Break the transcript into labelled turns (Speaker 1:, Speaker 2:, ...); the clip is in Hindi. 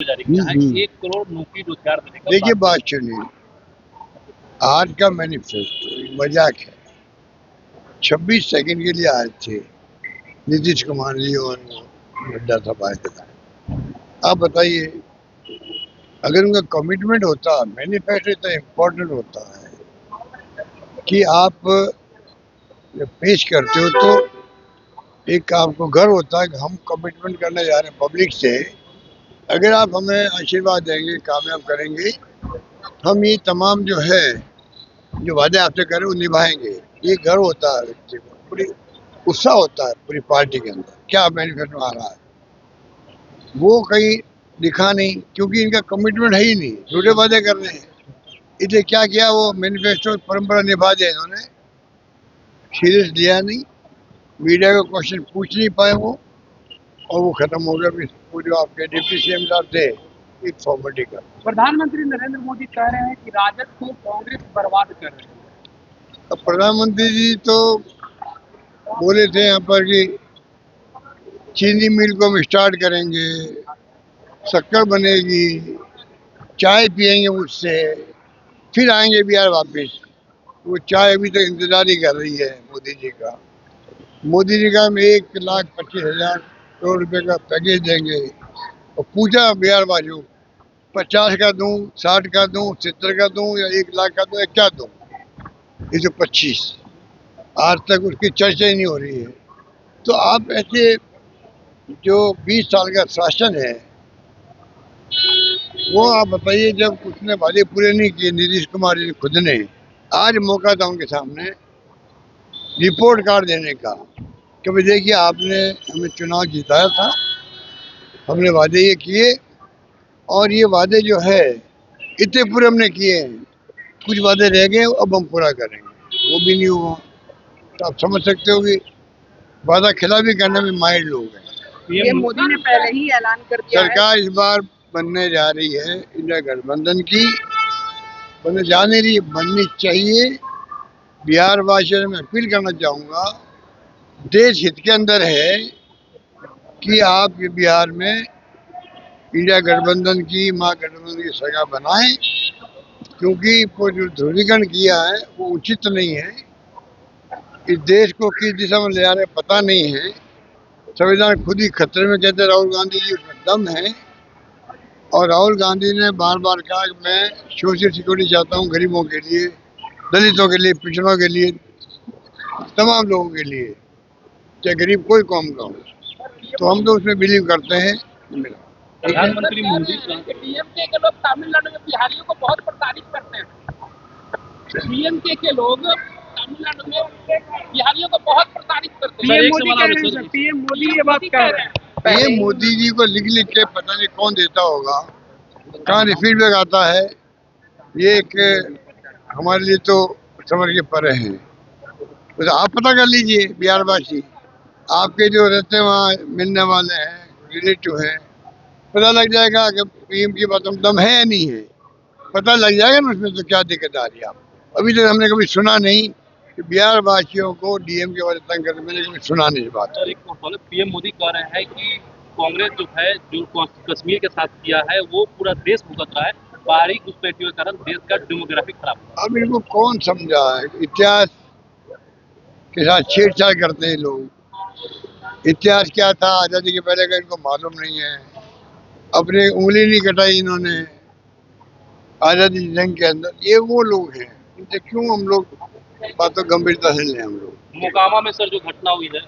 Speaker 1: जारी किया है 1 करोड़ नौकरी रोजगार देने का।
Speaker 2: देखिए बात सुनिए, आज का मैनिफेस्टो मजाक है। 26 सेकंड के लिए आए थे नीतीश कुमार जी और नड्डा साहब आए थे। आप बताइए, अगर उनका कमिटमेंट होता, मैनिफेस्टो इतना इम्पोर्टेंट होता है कि आप जब पेश करते हो तो एक आपको गर्व होता है कि हम कमिटमेंट करने जा रहे हैं पब्लिक से। अगर आप हमें आशीर्वाद देंगे, कामयाब करेंगे, हम ये तमाम जो है जो वादे आपसे करें वो निभाएंगे। ये गर्व होता है व्यक्ति को, पूरी उत्साह होता है पूरी पार्टी के अंदर। क्या मैनिफेस्टो आ रहा है वो कहीं दिखा नहीं, क्योंकि इनका कमिटमेंट है ही नहीं, झूठे वादे कर रहे हैं। इसलिए क्या किया, वो मैनिफेस्टो परंपरा निभा दिया इन्होंने, सीरियस लिया नहीं, मीडिया का क्वेश्चन पूछ नहीं पाए वो, और वो खत्म हो गया। वो जो आपके डिप्टी सीएम साहब थे एक फॉर्मेलिटी का।
Speaker 1: प्रधानमंत्री नरेंद्र मोदी कह रहे हैं कि राजद को कांग्रेस बर्बाद कर रहे हैं।
Speaker 2: अब प्रधानमंत्री जी तो बोले थे यहाँ पर कि चीनी मिल को हम स्टार्ट करेंगे, शक्कर बनेगी, चाय पियेंगे मुझसे, फिर आएंगे बिहार वापस। वो चाय अभी तक इंतजार ही कर रही है मोदी जी का। मोदी जी का हम 1,25,000 करोड़ रुपए का पैकेज देंगे, और पूछा बिहार वासियों 50 का दूं, 60 का दूं, 70 का दूं या 1 लाख का दूं या क्या दूं? ये जो 25 आज तक उसकी चर्चा ही नहीं हो रही है। तो आप ऐसे जो 20 साल का शासन है वो आप बताइए, जब उसने वादे पूरे नहीं किए नीतीश कुमार जी खुद ने, आज मौका था उनके सामने रिपोर्ट कार्ड देने का कि भाई देखिए आपने हमें चुनाव जिताया था, हमने वादे ये किए, और ये वादे जो है इतने पूरे हमने किए हैं, कुछ वादे रह गए अब हम पूरा करेंगे, वो भी नहीं हुआ। तो आप समझ सकते हो कि वादा खिलाफी करने में माहिर लोग हैं।
Speaker 3: पीएम मोदी ने पहले ही ऐलान कर दिया है।
Speaker 2: सरकार इस बार बनने जा रही है इंडिया गठबंधन की, बनने जा नहीं रही, बननी चाहिए। बिहार वासियों से मैं अपील करना चाहूँगा, देश हित के अंदर है कि आप ये बिहार में इंडिया गठबंधन की, महागठबंधन की सरकार बनाएं, क्योंकि वो जो ध्रुवीकरण किया है वो उचित नहीं है। इस देश को किस दिशा में ले जा रहे पता नहीं है। संविधान खुद ही खतरे में, कहते राहुल गांधी जी उसमें दम है। और राहुल गांधी ने बार बार कहा कि मैं सोशल सिक्योरिटी चाहता हूँ गरीबों के लिए, दलितों के लिए, पिछड़ों के लिए, तमाम लोगों के लिए, चाहे गरीब कोई कौम का हो। तो हम तो उसमें बिलीव करते हैं।
Speaker 1: प्रधानमंत्री मोदी डीएमके के लोग तमिलनाडु में बिहारियों को बहुत प्रताड़ित करते हैं। डीएमके के लोग तमिलनाडु में बिहारियों को बहुत प्रताड़ित करते हैं।
Speaker 3: पीएम मोदी ये बात कह रहे हैं।
Speaker 2: ये मोदी जी को लिख के पता नहीं कौन देता होगा, कहाँ फीडबैक आता है, ये एक हमारे लिए तो समझ के परे हैं। तो आप पता कर लीजिए बिहार वासी, आपके जो रहते हैं वहाँ मिलने वाले हैं, रिलेटिव हैं, पता लग जाएगा कि पीएम की बात में दम है या नहीं है। पता लग जाएगा ना उसमें तो क्या दिक्कत आ रही है। आप अभी तक हमने कभी सुना नहीं कि बिहार वासियों को डीएम के वाले तंग करते, मैंने कभी सुना नहीं इस बात।
Speaker 1: और एक पीएम मोदी कह रहे हैं कि कांग्रेस जो है जो कश्मीर के साथ किया है वो पूरा देश भुगत रहा है, बाहरी घुसपैठियों के कारण देश का डेमोग्राफिक खराब हुआ।
Speaker 2: अब इनको कौन समझा है, इतिहास के साथ छेड़छाड़ करते हैं लोग। इतिहास क्या था आजादी के पहले का इनको मालूम नहीं है। अपने उंगली नहीं कटाई इन्होंने आजादी जंग के अंदर। ये वो लोग हैं, इनसे क्यों हम लोग बातों गंभीरता से लें। हम लोग
Speaker 1: मोकामा में सर जो घटना हुई है